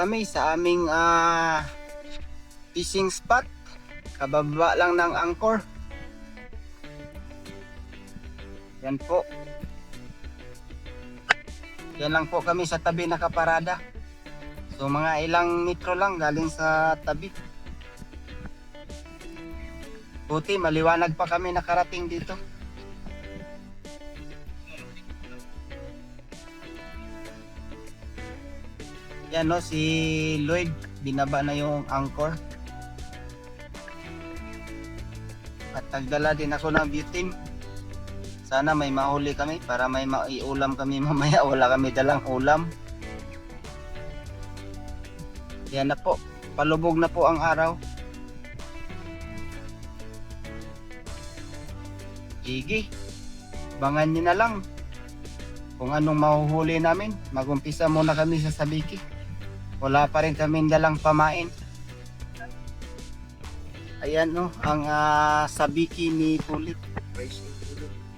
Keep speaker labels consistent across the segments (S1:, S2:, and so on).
S1: kami sa aming fishing spot. Kababa lang ng Angkor. Yan po. Yan lang po kami sa tabi nakaparada. So mga ilang metro lang galing sa tabi. Buti maliwanag pa kami nakarating dito. Yan no, si Lloyd binaba na yung Angkor. At nagdala din ako ng butane. Sana may mahuli kami para may maiulam kami mamaya. Wala kami dalang ulam. Yan na po, palubog na po ang araw. Sige, abangan nyo na lang kung anong mahuhuli namin. Magumpisa muna kami sa Sabiki. Wala pa rin kami dalang pamain. Ayan no, ang Sabiki ni Bullet.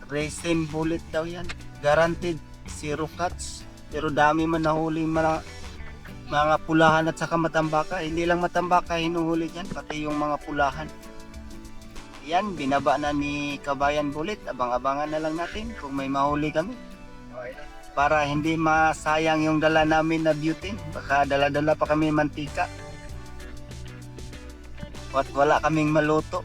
S1: Racing Bullet daw yan. Guaranteed zero catch. Pero dami man nahuli mga pulahan at saka matambaka. Hindi lang matambaka hinuhuli dyan, pati yung mga pulahan. Yan, binaba na ni Kabayan Bullet. Abang-abangan na lang natin kung may mahuli kami. Para hindi masayang yung dala namin na butane. Baka dala-dala pa kami mantika. At wala kaming maluto.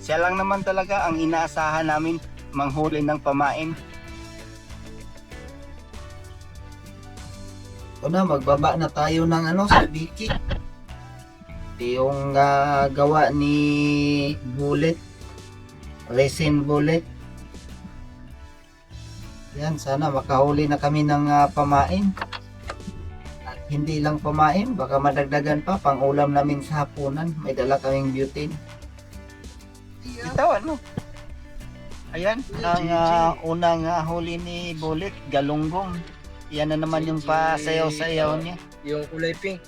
S1: Siya lang naman talaga ang inaasahan namin manghuli ng pamain. Ito na, magbaba na tayo ng Sabiki. Yung gawa ni Bullet, Resin Bullet. Yan, sana makahuli na kami ng pamain. At hindi lang pamain, baka madagdagan pa pang ulam namin sa hapunan. May dala kaming butane. Ito ayan, ang unang huli ni Bullet, galunggong. Yan na naman yung pasayaw-sayaw niya.
S2: Yung kulay pink.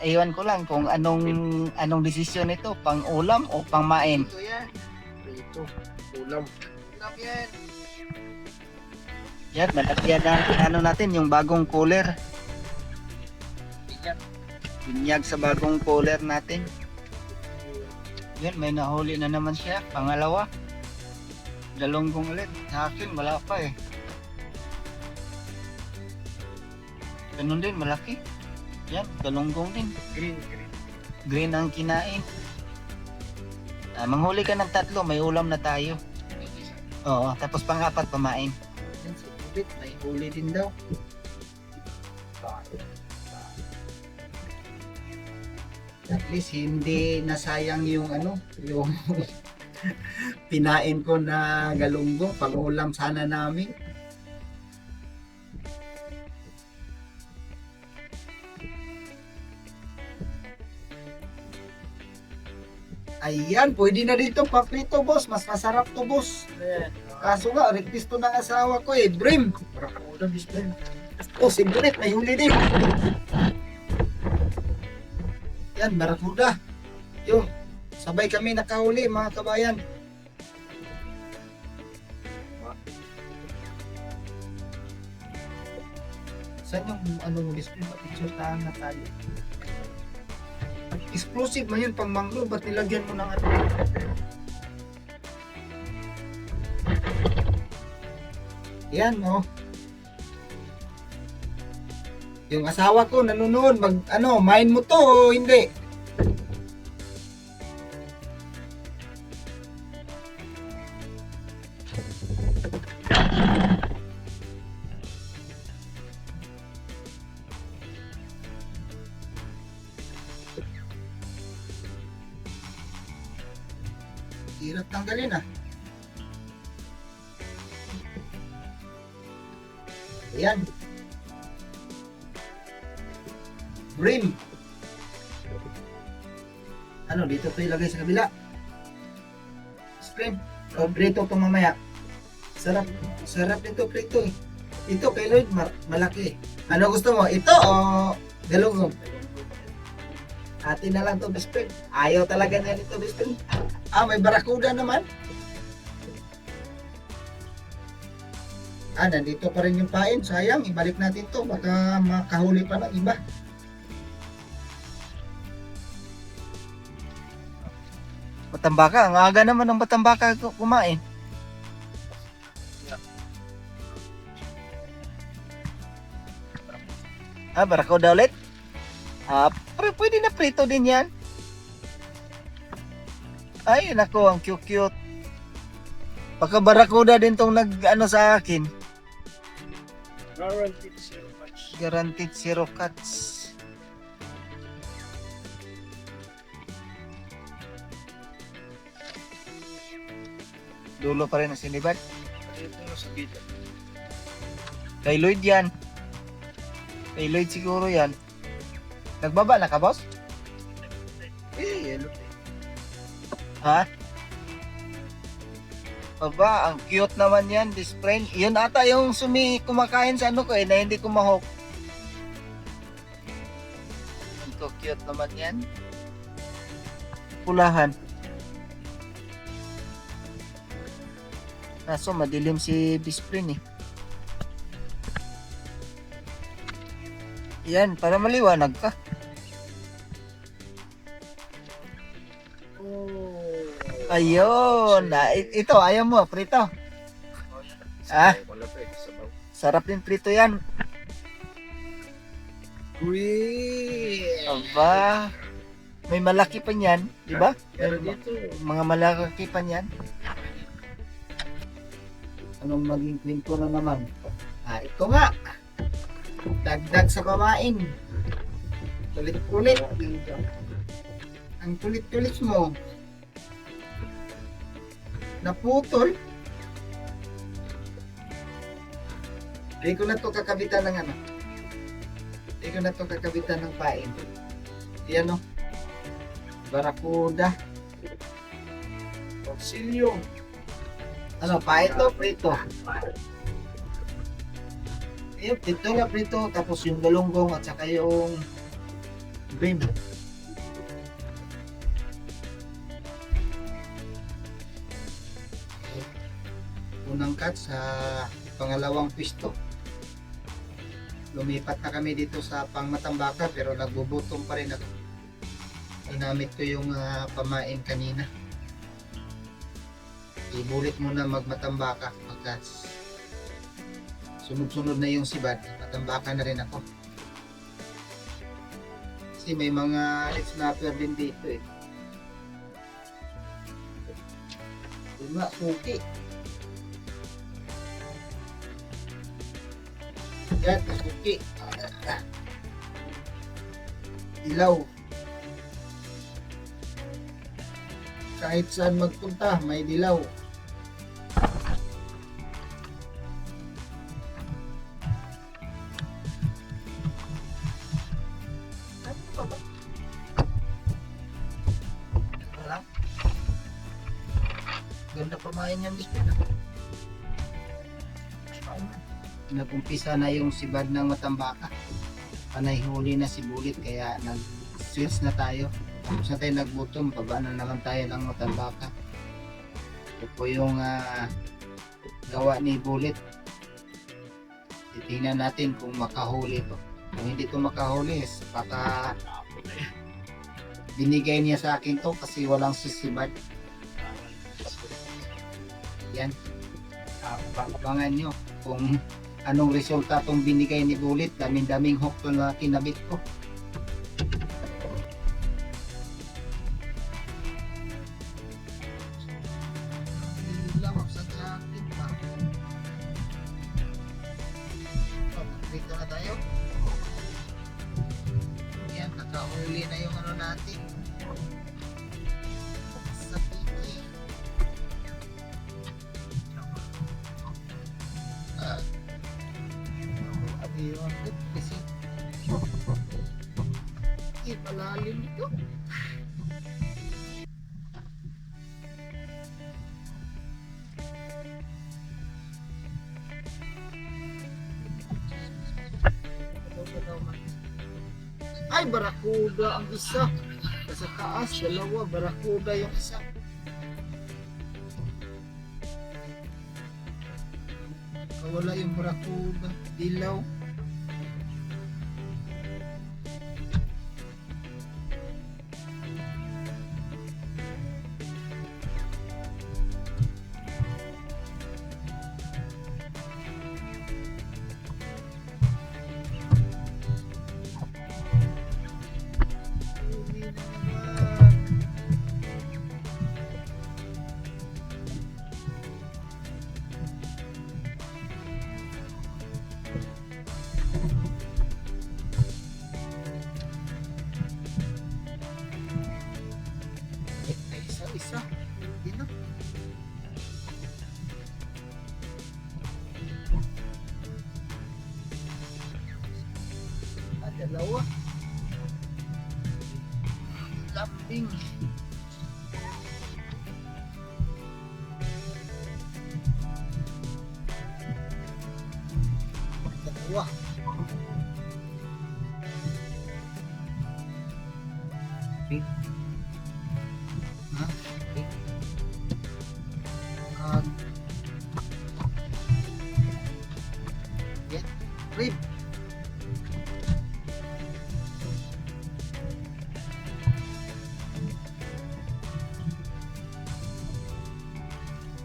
S1: Ewan ko lang kung anong desisyon nito, pang ulam o pang main.
S2: Ito yan. Ito, ulam. Ulam yan.
S1: Yan, malagyan na natin yung bagong cooler. Binyag sa bagong cooler natin. Yan, may nahuli na naman siya, pangalawa. Galunggong ulit. Sa akin, wala pa eh. Ganun din, malaki. Yan, galunggong din.
S2: Green.
S1: Green ang kinain. Manghuli ka ng 3, may ulam na tayo. Oo, tapos pang-4 pamain. Yan si Bullet, may huli din daw. At least hindi nasayang yung yung pinain ko na galunggong, pang-ulam sana namin. Ayan, pwede na dito paprito boss, mas masarap to boss. Kaso nga, request to ng asawa ko eh, Brim.
S2: Barakuda, Bisbel.
S1: Oh, si Bullet, may huli din. Yan, barakuda. Yo, sabay kami nakahuli mga kabayan. Saan yung display? Picture tahan na tayo. Explosive man yun pang manglo, ba't nilagyan mo ng Yan oh. Yung asawa ko nanonood, main mo to o hindi? Hirap tanggalin ah. Ayan. Brim. Dito ito ilagay sa kabila. Spring. O prito ito mamaya. Sarap nito prito eh. Ito kay Lloyd malaki. Ano gusto mo? Ito o galunggong? Atin na lang to best friend. Ayaw talaga na nito best friend. May barakuda naman. Nandito pa rin yung pain. Sayang, ibalik natin to. Baka makahuli pa ng iba. Matambaka. Ang aga naman ng matambaka kumain. Barakuda ulit? Pero pwede na prito din yan. Ay, nako, ang cute-cute. Baka barakuda din tong nag-ano sa akin.
S2: Guaranteed zero catch.
S1: Guaranteed zero cuts. Dulo pa rin ang sinibad.
S2: Dito na sa gilid.
S1: Kay Lloyd yan. Kay Lloyd siguro yan. Nagbaba na ka, boss?
S2: Yellow.
S1: Ha? Aba, ang cute naman yan, this friend. Yun ata yung kumakain sa ano ko na hindi ko mahok. Ito, cute naman yan. Pulahan. Kaso madilim si Bisprin eh. Yan, para maliwanag ka. Ayun. Ito, ayaw mo, prito.
S2: Wala pa eh. Sabaw.
S1: Sarap din prito yan. Aba. May malaki pa niyan, di ba?
S2: Pero dito,
S1: Mga malaki pa niyan. Anong maging kwento na naman? Ito nga. Dagdag sa pamain. Kulit-kulit. Ang kulit-kulit mo. Naputol. Hindi ko na to kakabitan ng ano. Hindi ko na to kakabitan ng pain. Yan o. Barakuda.
S2: Auxilio.
S1: Ano, pain to, prito. Yung prito nga prito, tapos yung galunggong at saka yung brim. Unang cut sa pangalawang pwesto. Lumipat na kami dito sa Pangmatambaka pero nagbubutong pa rin ako. Ginamit ko yung pamain kanina. Ibulit muna magmatambaka pagkas sunod-sunod na yung sibad, matambaka na rin ako. Kasi may mga red snapper din dito eh. Diba, suki. Yan, suki. Ilaw. Kahit saan magpunta, may dilaw. Ganda pamain yan, Bispin. Nag-umpisa na yung sibad ng matambaka. Panay huli na si Bulit kaya nag-switch na tayo. Tapos na tayo nagbutong, baba na naman tayo ng matambaka. Ito po yung gawa ni Bulit. Titingnan natin kung makahuli to. Kung hindi to makahuli, baka binigay niya sa akin to kasi walang sisibad. Yan. Abangan nyo kung anong resulta itong binigay ni Bulit. Daming hook to na kinabit ko. Dito na tayo. Yan, nakahuli na yung ano natin. Sa piki. Yun, kasi palalim ito. Ay, barakuda ang isa. Sa taas, dalawa, barakuda yung isa.
S2: Kawala yung barakuda. Dilaw. Huli na naman. Ay, isa-isa. Hindi na. Dalawa. Lambing. Dalawa.
S1: Pink.
S2: Ha?
S1: Pink.
S2: Get rib.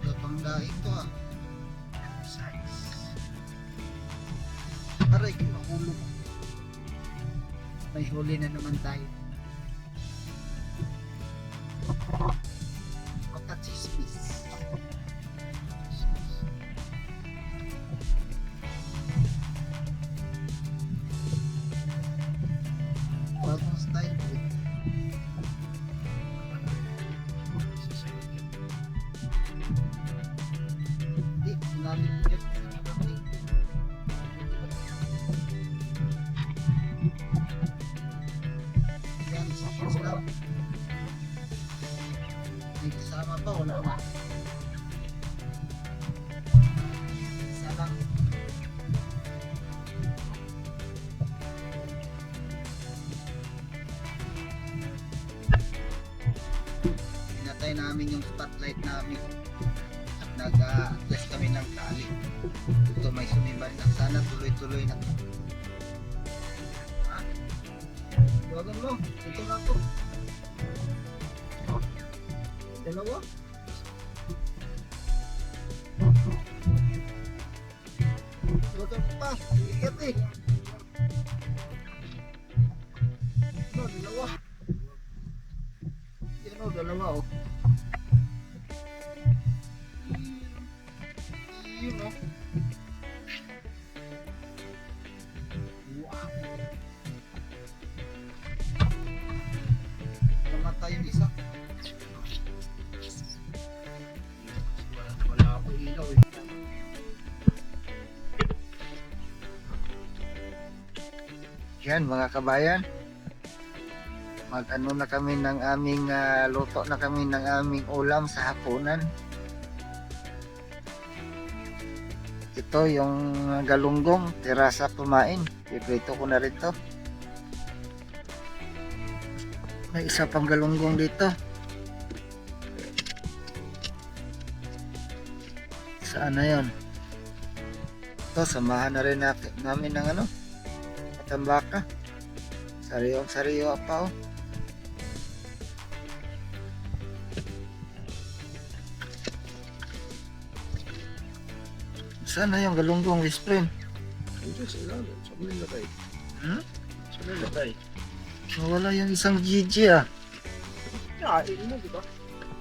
S2: Lapang daing to ah.
S1: Size.
S2: Aray, mahulog. May huli na naman tayo. Makachismis. Bagong style ko. Hindi, sinabi ko dyan. Yan, seconds lang. May kasama pa, wala na. Isa lang. Pinatay namin yung spotlight namin at nag-adjust kami ng tali. Ito may sumibad na. Sana tuloy-tuloy na. Ha? Bagan mo. Ito na to. Dalawa. Bagan pa. Ikat eh. Ano, dalawa. Yan o, dalawa o. Yun o. Wow. Namatay yung isa. Wala ako ilaw eh.
S1: Yan mga kabayan. Mag-ano na kami ng aming luto na kami ng aming ulam sa hapunan. Ito yung galunggong, tira sa pumain. Piprito ko na rin to. May isa pang galunggong dito. Saan na yun? Ito, samahan na rin namin ng ano, matambaka. Sariwa pa oh. Saan na yung galunggong, Wisprin?
S2: Andiyan sa ilalim. Saan mo nilagay?
S1: Hmm?
S2: Saan mo nilagay?
S1: Nawala yung isang Gigi ah.
S2: Kain mo, di ba?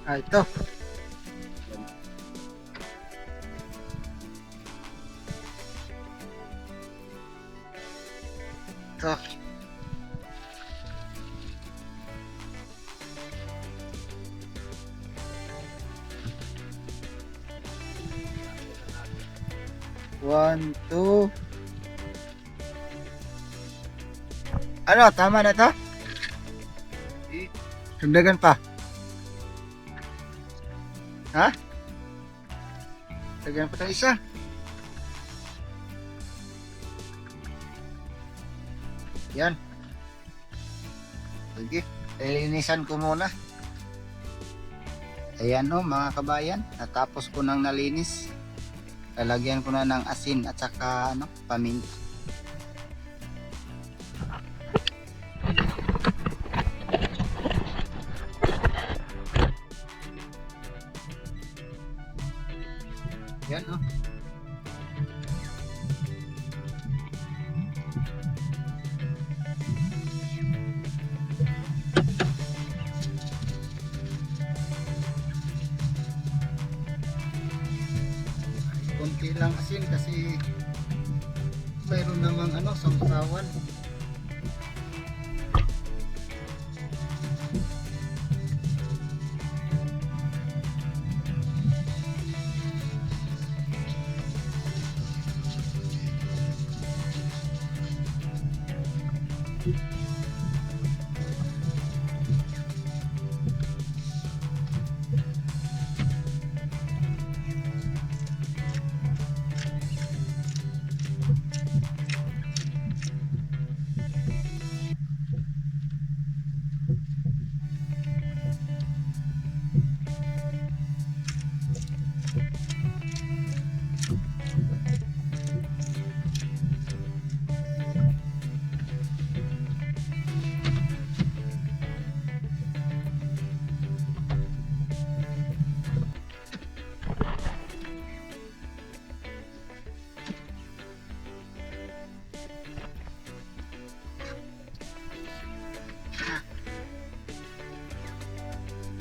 S1: Ah, ito. Ito. One, two. Ano, tama na to? Sundagan pa. Ha? Sundagan pa tayo isa. Yan. Sige, lilinisan ko muna. Ayan o mga kabayan, natapos ko nang nalinis.
S2: Lalagyan ko na ng asin at saka ano, paminta. Yan oh. Konti lang asin kasi mayroon namang ano, sangsawan.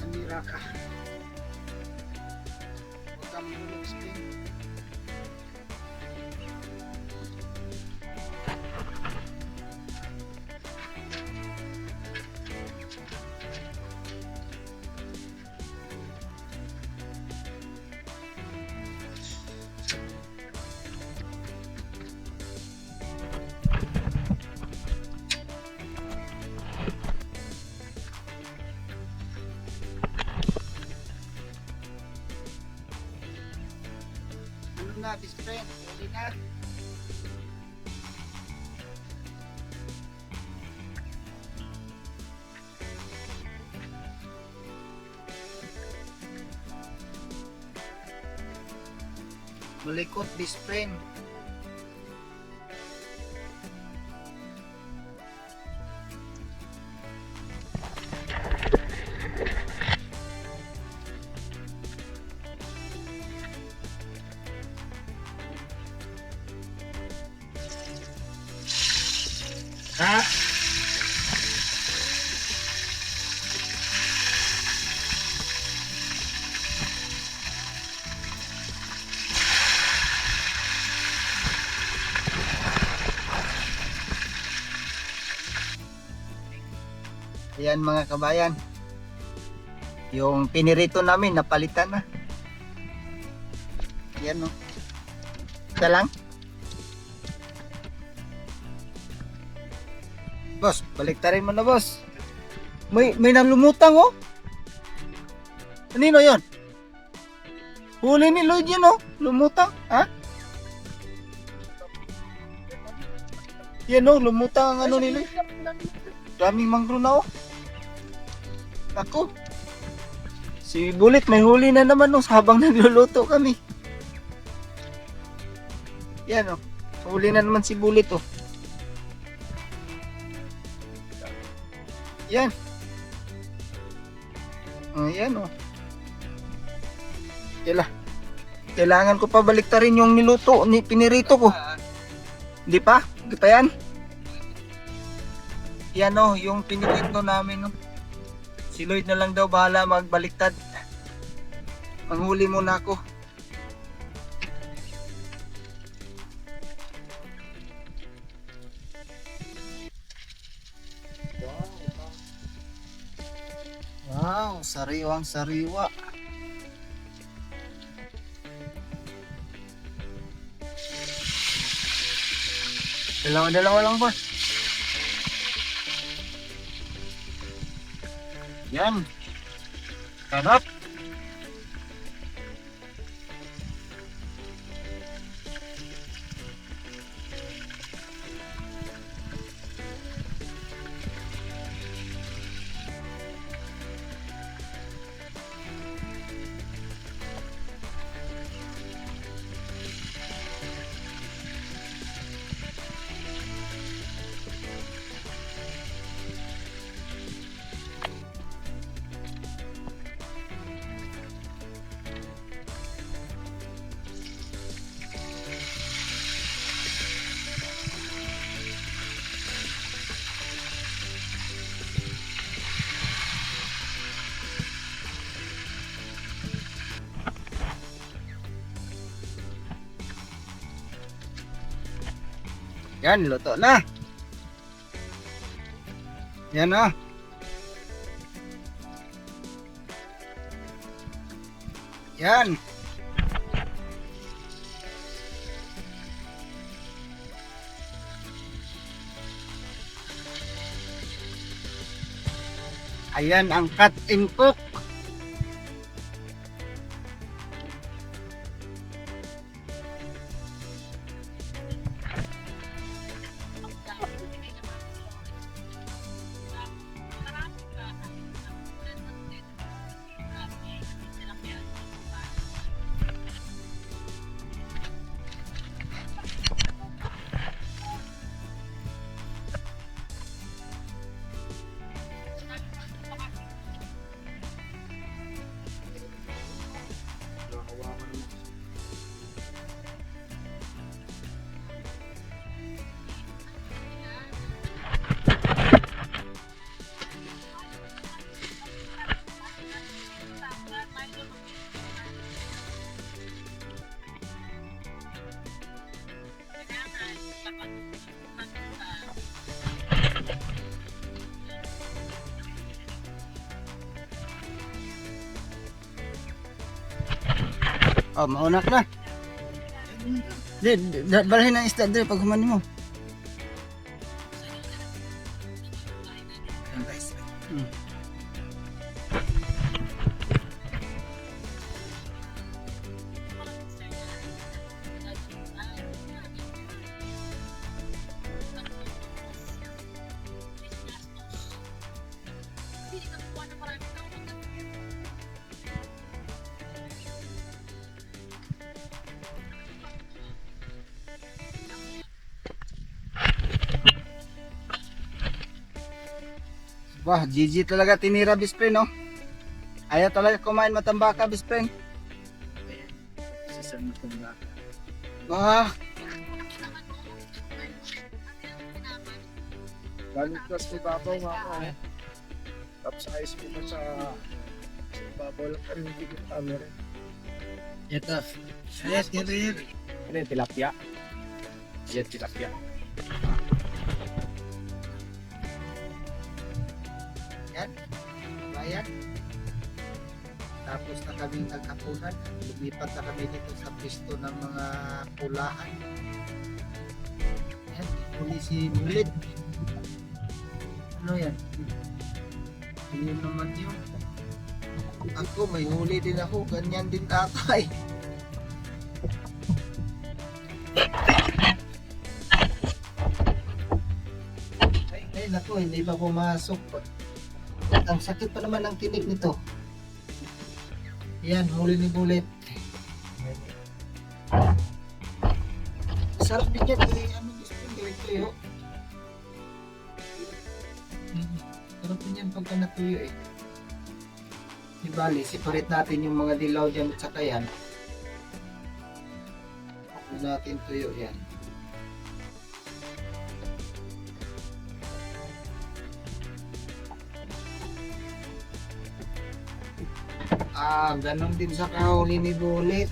S2: Kamera ka. Huwag kang mulong screen. Ano na, best friend? Ready na? Malikot, best friend. Ha? Ayan mga kabayan. Yung pinirito namin napalitan na. Ayan o. Isa lang. Boss, baliktarin mo na boss. May nalumutang oh. Kanino yon? Huli ni Lloyd yun oh. Lumutang. Ha? Yan oh, lumutang ang ano ni Lloyd. Daming mangrove na oh. Ako. Si Bulit may huli na naman oh, habang nagluluto kami. Yan oh. Huli na naman si Bulit oh. Yan. Ayan oh. Kailangan ko pa baliktarin yung niluto, pinirito ko. Hindi pa? Hindi pa yan? Yan oh, yung pinirito namin oh. Si Lloyd na lang daw bahala magbaliktad. Manghuli muna ako. Wow, sariwang sariwa. Dalawa lang boss. Yan. Sarap.
S1: Yan, luto na. Yan na. Yan. Ayan ang cut and cook. Oh, maunak na. Balhin ang isda dito pag humani mo. Hmm. Wah, GG talaga tinira, best friend, no? Ayaw talaga kumain matambaka, best friend.
S2: Sisang matanda.
S1: Wah,
S2: Galing plus may babaw nga ako eh. Tapos ayos mo na sa babaw lang ka rin hindi ko camera.
S1: ito. Yes, yan.
S2: Ano yung tilapia? Yan tilapia.
S1: Yan. Bayan. Tapos na kami nagkapunan. Lumipat na kami dito sa pisto ng mga pulahan. Yan, huli si Bulit. Ano yan? Yun naman yun. Ako, may huli din ako. Ganyan din tatay. Ay, naku, hindi pa pumasok. Ang sakit pa naman ng tinik nito. Yan, huli ni Bulit. Sarap din yan. Ano gusto yung tuyo? Sarap din yan pagka natuyo eh. Di bali, separate natin yung mga dilaw dyan at saka yan. Huwag natin tuyo yan. Ganon din sa kahuli ni Bulit.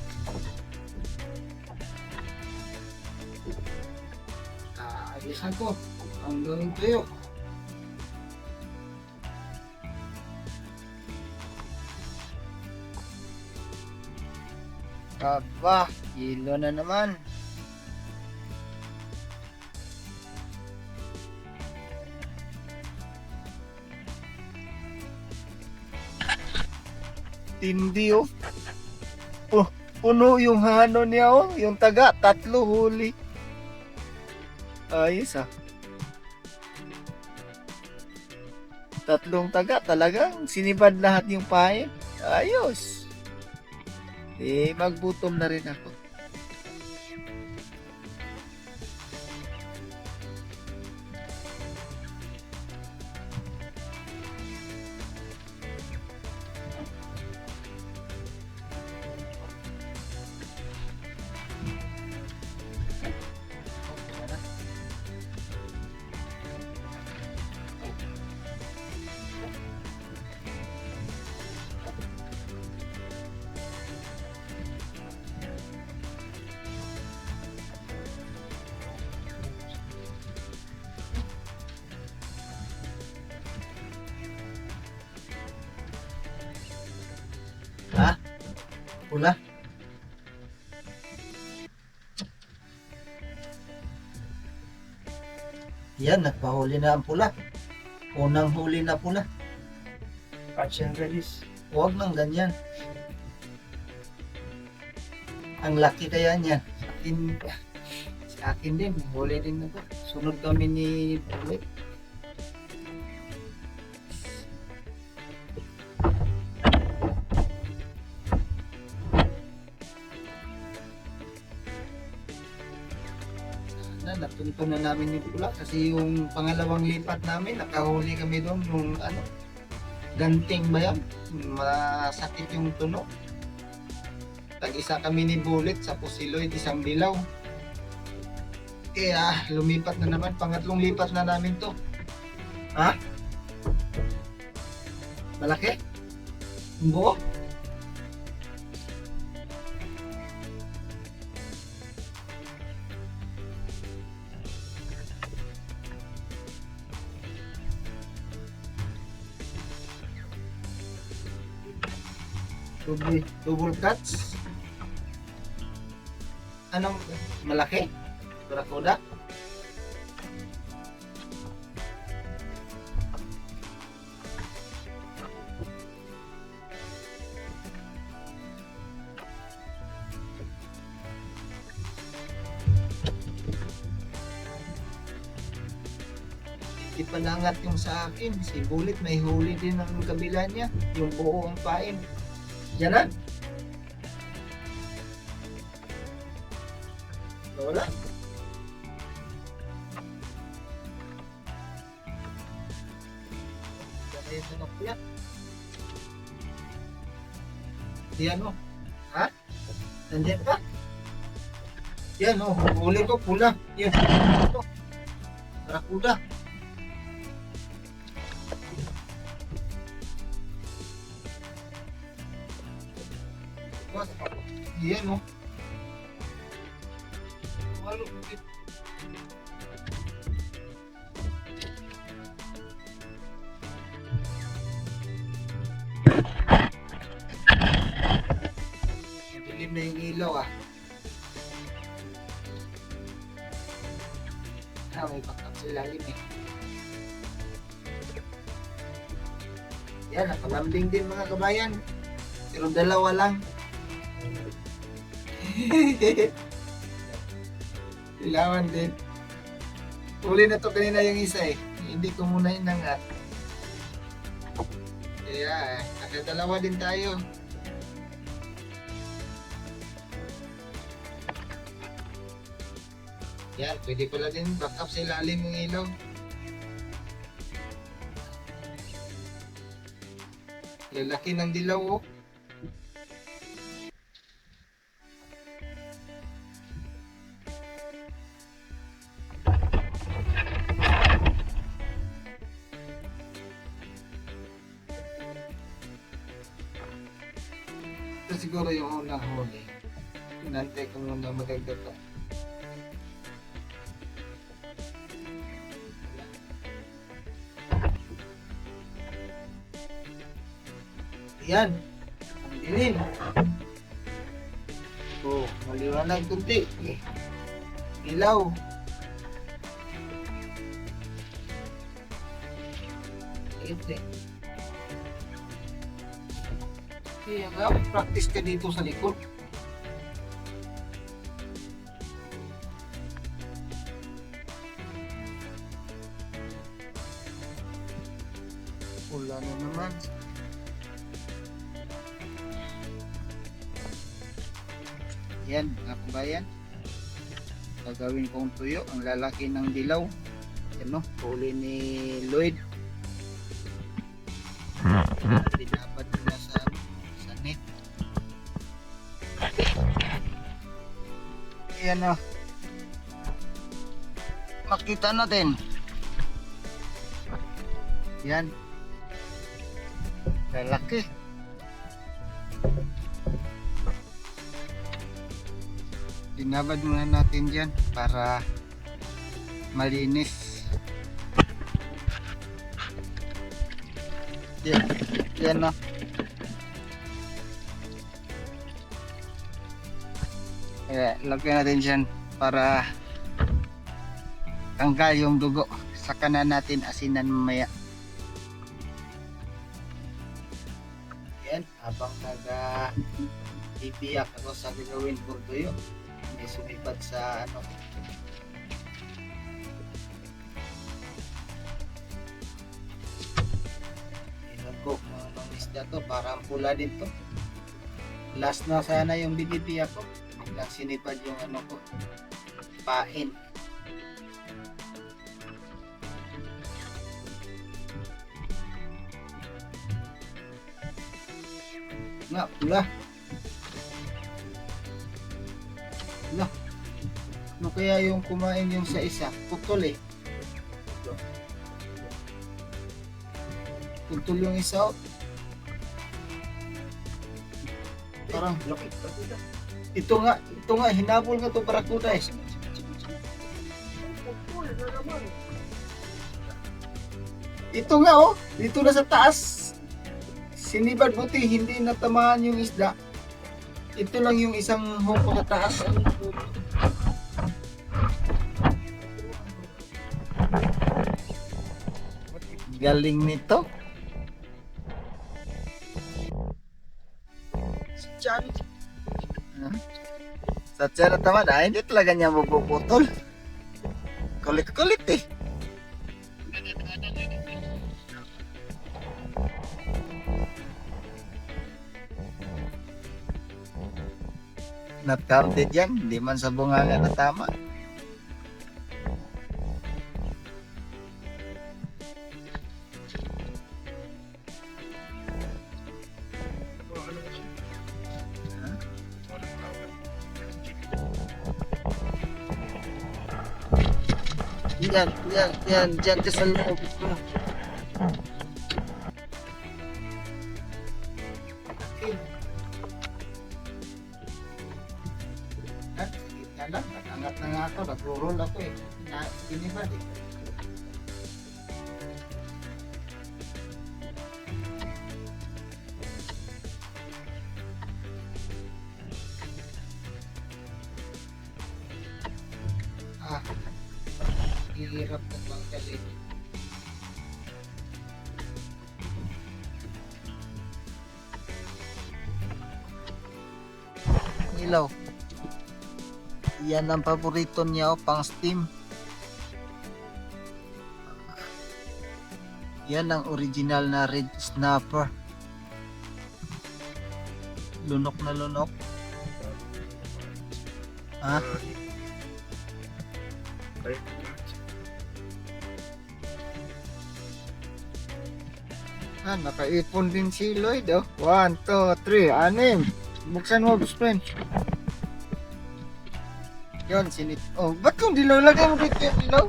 S1: Alisan ko. Ang gawing tuyo. Aba, hilo na naman. Tindi oh. Oh, puno yung hano niya oh. Yung taga, 3 huli. Ayos ah. 3 taga talagang sinibad lahat yung pain. Ayos. Eh, magbutom na rin ako. Pula. Yan, nagpahuli na ang pula. Unang huli na pula.
S2: Catch and release.
S1: Huwag nang ganyan. Ang laki kaya niyan. Sa akin din, huli din ako. Sunod kami ni Bulit. Natunto na namin yung pula kasi yung pangalawang lipat namin, nakahuli kami doon yung ganting ba yan? Masakit yung tunog. Tag-isa kami ni Bullet sa Pusiloy, isang dilaw. Kaya lumipat na naman, pangatlong lipat na namin to. Ha? Malaki? Ang buo? Double cuts. Anong malaki? Barakuda? Hindi pa nangat yung sa akin. Si Bullet may huli din ang kabila niya. Yung buo ang pain. Yan na. Wala. Ito na po yan. Yan o. Ha? Nandiyan pa? Yan o. Huli ko pula. Yan. Ito. Barakuda. Yan o. Walo. Dilim na yung ilaw ah. May bakak sa ilalim eh. Yan, nakalambing din mga kabayan. Pero dalawa lang. Ilawan din. Huli na to kanina yung isa eh. Hindi ko muna inangat. Kaya, nakadalawa din tayo. Yan, pwede pala din back up sa ilalim ng ilaw. Lalaki ng dilaw oh. Ito siguro yung unang huli. Inantay ko muna magagda pa. Yan. Ang dilim. Oh, maliwanag kunti. Ilaw. Ito. Kaya nga, practice ka dito sa likod. Wala na naman. Yan mga kabayan. Gagawin kong tuyo ang lalaki ng dilaw. Yan no, huli ni Lloyd. Dinapat na sa net. Yan o. Makita natin. Yan. Lalaki. Dinabad muna natin dyan para malinis. Yan. Yan o.
S2: Lagyan natin dyan para tanggal yung dugo. Saka na natin asinan mamaya. Yan, habang ipiyak ako sa gagawin ko tuyo. May sumipad sa ano. Ilan ko kung anong isda to, parang pula din to. Last na sana yung binipiyak ko. Biglang sinipad yung ano ko, pain. Nga, pula. Pula. Ano kaya yung kumain yung sa isa? Putol eh. Putol yung isa oh. Parang ito nga, hinabol nga to barakuda eh. Ito nga oh, dito na sa taas. Sinibad buti, hindi natamaan yung isda. Ito lang yung isang humpo sa taas. Galing nito. Sa tsara naman ay hindi talaga niya mapuputol. Kulit-kulit eh. Not counted yan, hindi man sa bunganga na tama. Yan, dyan ka sa loob. Angat na nga ako, nag-roll ako eh. Binibad eh. Hirap na tanggalin. Ilaw. Yan ang paborito niya pang steam. Yan ang original na red snapper. Lunok na lunok. Ha? Nakaipon din si Lloyd oh. 1, 2, 3, 6. Buksan mo, best friend. Yun, sinit. Oh, ba't kung dilaw? Lagay mo dito yung dilaw?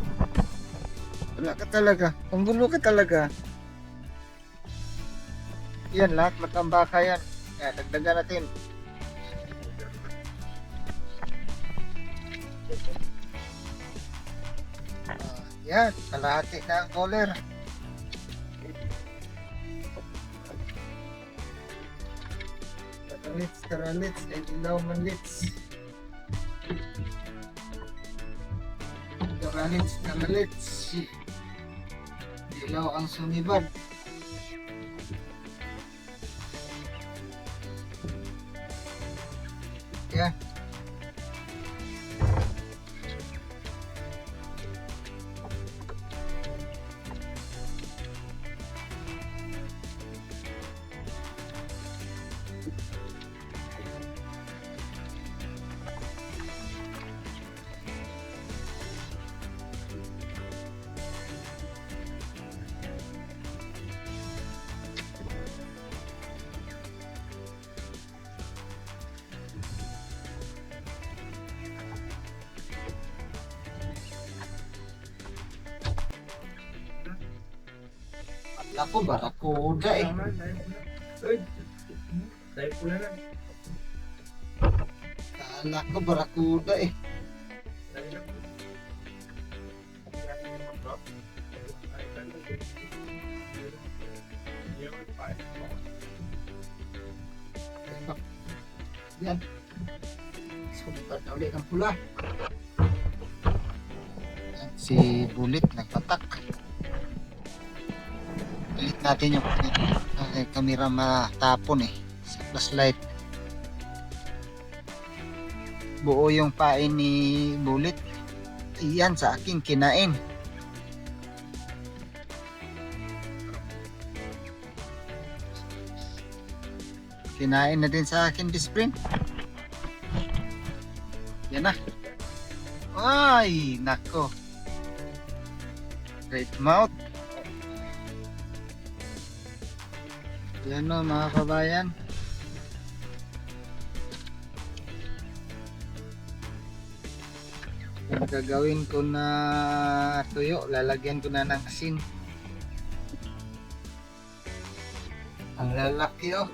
S2: Wala ka talaga. Ang gulo ka talaga. Yan, lahat matambaka yan. Kaya, dagdagan natin. Yan, kalahati na ang collar. Karalits, ay dilaw manlits. Karalits. Dilaw ang sumibad. Yan. Ako, barakuda eh. Kala ko barakuda eh. Yan.
S1: Sumipat na ulit ng pula. Si Bulit nagpatak. Pilit natin yung camera matapon sa flashlight. Buo yung pain ni Bulit. Iyan sa aking kinain. Kinain na din sa akin this friend. Yan na. Ay, nako. Great mouth. Yan o mga kabayan. Yung gagawin ko na tuyo, lalagyan ko na ng asin. Ang lalaki oh.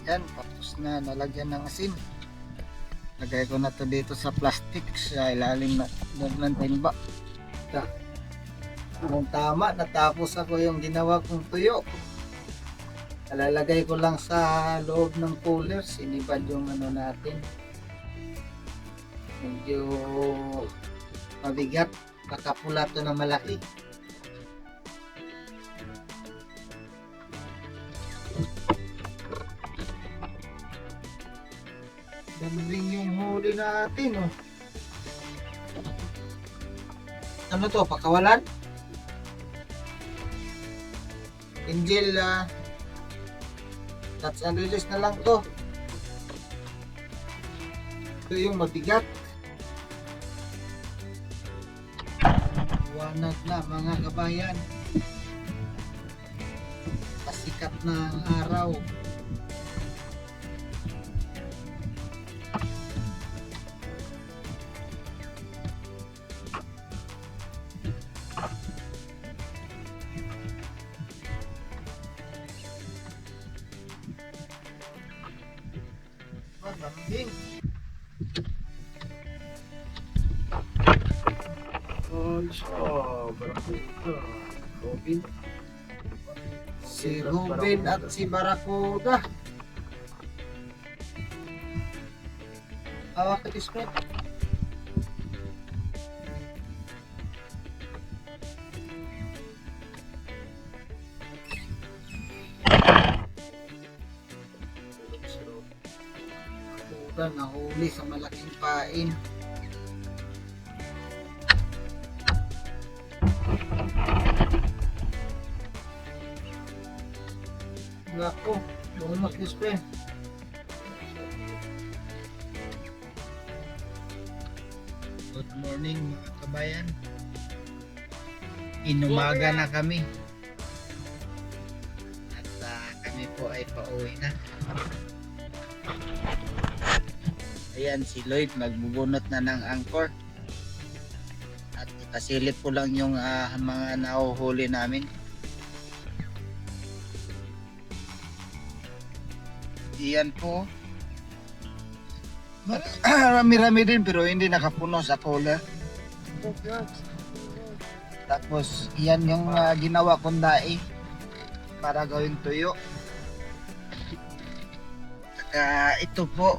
S1: Yan, tapos na nalagyan ng asin. Lagay ko na to dito sa plastic sa ilalim ng timba. Kung tama, natapos ako yung ginawa kong tuyo. Lalagay ko lang sa loob ng cooler, sinibad yung ano natin. Medyo mabigat, baka pula to na malaki. Dami yung huli natin oh. Ano to, pakawalan? Angel touch and release na lang to. Ito yung mabigat. Wanag na mga kabayan. Pasikat na ang araw. Lambing. Robin. Si Robin at si Barakuda. Hawak ka display. Nahuli sa malaking pain. Nako, lumak display. Good morning mga kabayan. Inumaga na kami. At kami po ay pauwi na. Ayan si Lloyd magbubunot na ng angkor. At ikasilip ko lang yung mga nahuhuli namin. Iyan po. Rami-rami din pero hindi nakapuno sa cooler. Tapos iyan yung ginawa kong daing para gawing tuyo. Saka ito po.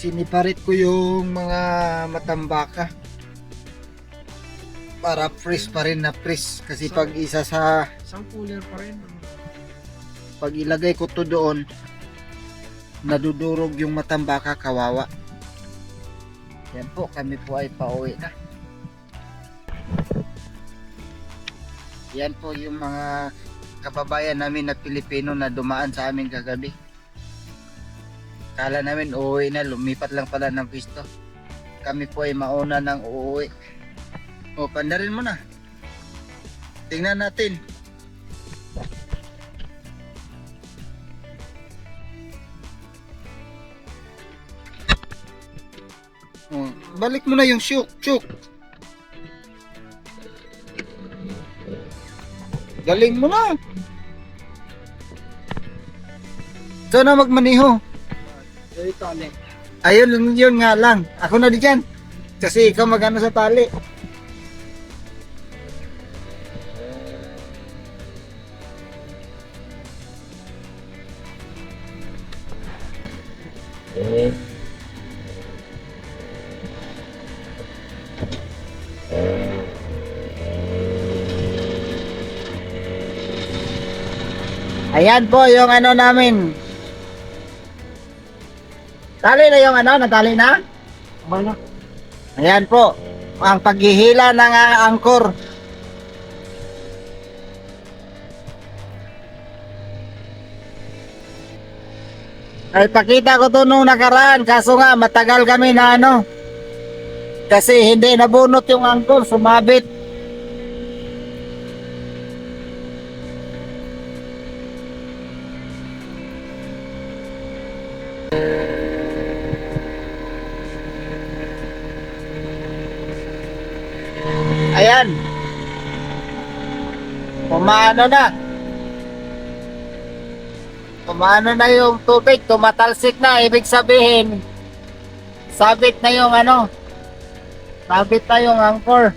S1: Siniparit ko yung mga matambaka para fresh pa rin na fresh kasi pag isa sa
S2: Isang cooler pa rin.
S1: pag ilagay ko to doon nadudurog yung matambaka, kawawa. Yan po, kami po ay pauwi na. Yan po yung mga kababayan namin na Pilipino na dumaan sa amin kagabi. Kala namin uuwi na, lumipat lang pala ng pisto. Kami po ay mauna ng uuwi. O, pandarin mo na. Tingnan natin.
S2: balik mo na yung shook, shook. Galing mo na. So na magmaniho. Ayun, yun nga lang. Ako na di dyan. Kasi ikaw magano sa tali. Ayan po yung ano namin. Tali na yung ano, natali na?
S1: Ano?
S2: Ayan po, ang paghihila ng angkor. Ay pakita ko to nung nakaraan, kaso nga matagal kami na ano. Kasi hindi nabunot yung angkor, sumabit. Ayan. Umano na. Umano na yung tubig, tumatalsik na. Ibig sabihin, sabit na yung ano. Sabit na yung angkor.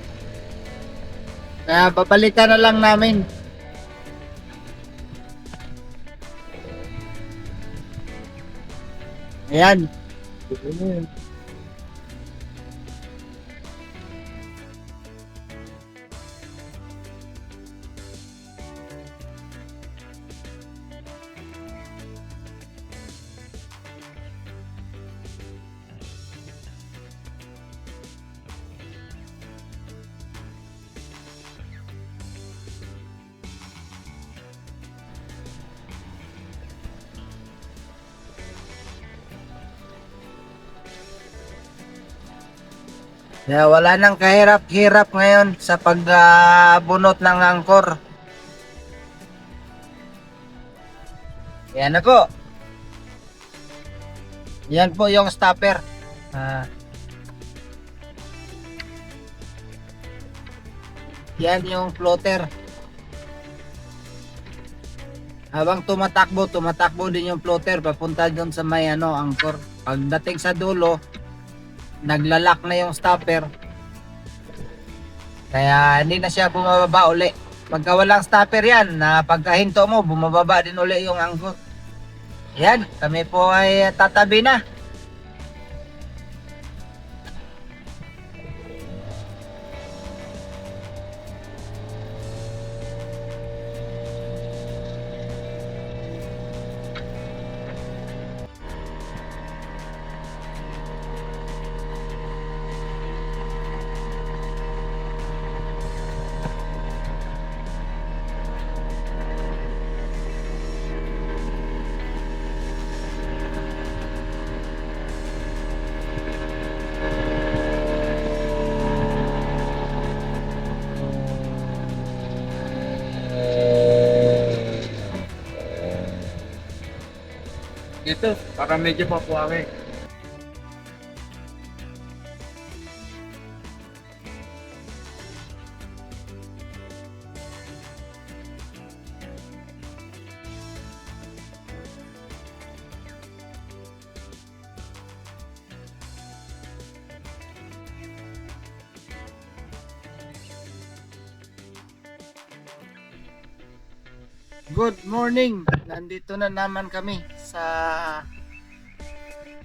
S2: Kaya babalikan na lang namin. Ayan. Kaya wala nang kahirap-hirap ngayon sa pagbunot ng angkor. Yan na po. Yan po yung stopper. Yan yung floater. Habang tumatakbo din yung floater papunta doon sa may ano, angkor. Pagdating sa dulo, naglalak na yung stopper. Kaya hindi na siya bumababa uli. Pagka walang stopper yan, na pagkahinto mo, bumababa din uli yung angkor. Yan, kami po ay tatabi na.
S3: Ito, para medyo papuwari.
S2: Good morning! Nandito na naman kami sa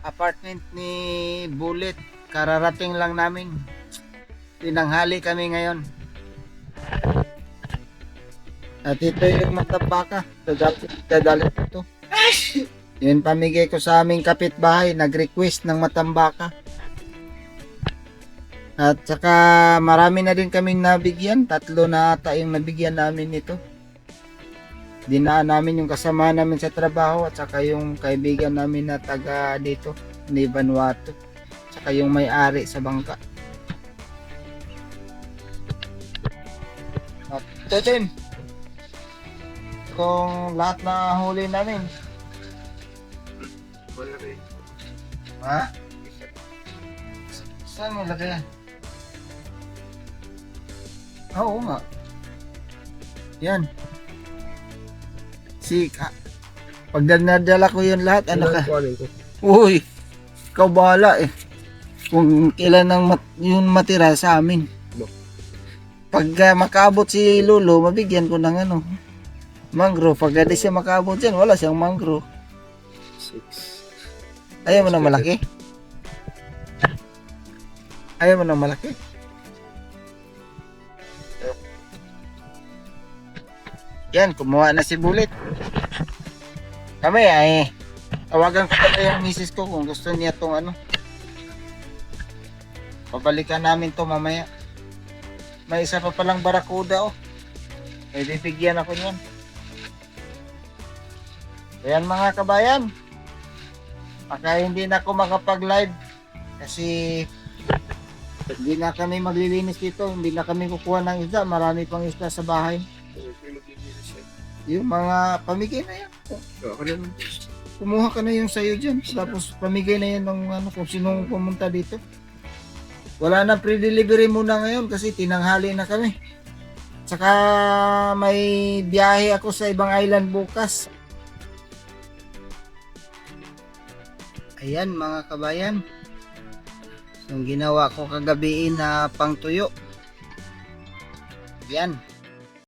S2: apartment ni Bullet. Kararating lang namin. Tinanghali kami ngayon. At ito yung matambaka. Dadalhin ito. Yun pamigay ko sa aming kapitbahay. Nag-request ng matambaka. At saka marami na din kaming nabigyan. 3 na ata yung nabigyan namin nito. Dinaan namin yung kasama namin sa trabaho at saka yung kaibigan namin na taga dito ni Vanuatu, saka yung may-ari sa bangka. At ito din kung lahat na huli namin. Ha? Saan mo lagay yan? Oo nga. Yan. Pag nadala ko yun lahat, ano ka? Uy, ikaw bahala eh. Kung kailan yung matira sa amin. Pag makaabot si Lolo, mabigyan ko ng ano, mangrove. Pag di siya makaabot dyan, wala siyang mangrove.
S3: 6.
S2: Ayaw mo ng malaki? Ayaw mo ng malaki? Yan, kumuha na si Bullet. Kami ay tawagan ko pala yung misis ko kung gusto niya tong ano. Pabalikan namin to mamaya. May isa pa palang barakuda oh. May bibigyan ako niyan. Ayan mga kabayan. Baka hindi na ako makapag-live kasi hindi na kami maglilinis dito. Hindi na kami kukuha ng isda. Marami pang isda sa bahay. Yung mga pamigay na yan. Kumuha ka na yung sayo dyan. Tapos pamigay na yan ng ano, kung sinong pumunta dito. Wala na pre-delivery muna ngayon kasi tinanghali na kami. Saka may biyahe ako sa ibang island bukas. Ayan mga kabayan. Yung ginawa ko kagabi na pangtuyo. Yan.